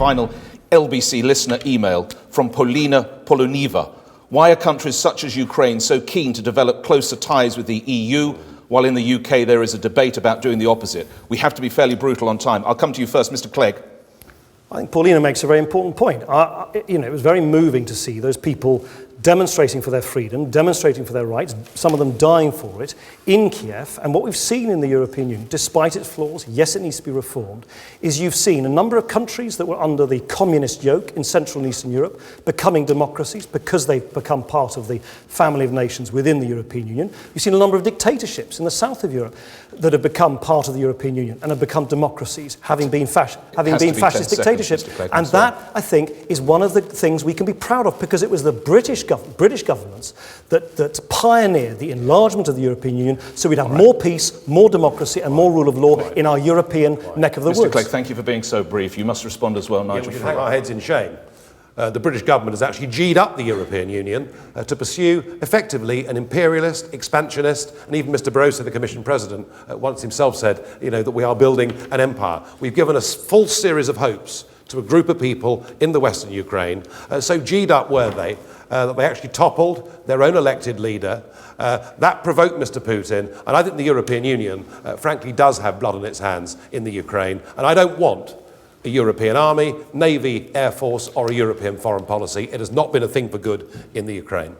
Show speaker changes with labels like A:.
A: final LBC listener email from Polina Poloniva. Why are countries such as Ukraine so keen to develop closer ties with the EU, while in the UK there is a debate about doing the opposite? We have to be fairly brutal on time. I'll come to you first, Mr. Clegg.
B: I think Paulina makes a very important point. It was very moving to see those people demonstrating for their freedom, demonstrating for their rights, some of them dying for it, in Kiev. And what we've seen in the European Union, despite its flaws, yes, it needs to be reformed, is you've seen a number of countries that were under the communist yoke in Central and Eastern Europe becoming democracies because they've become part of the family of nations within the European Union. You've seen a number of dictatorships in the south of Europe that have become part of the European Union and have become democracies, having been fascist dictatorships. And that, I think, is one of the things we can be proud of, because it was the British governments that pioneered the enlargement of the European Union, so we'd have more peace, more democracy and more rule of law in our European neck of the woods.
A: Mr. Clegg, thank you for being so brief. You must respond as well, Nigel.
C: We should hang our heads in shame. The British government has actually G'd up the European Union to pursue effectively an imperialist, expansionist, and even Mr. Barroso, the Commission President, once himself said, that we are building an empire. We've given a full series of hopes to a group of people in the western Ukraine. So G'd up were they, that they actually toppled their own elected leader. That provoked Mr. Putin, and I think the European Union, frankly, does have blood on its hands in the Ukraine, and I don't want a European army, navy, air force, or a European foreign policy. It has not been a thing for good in the Ukraine.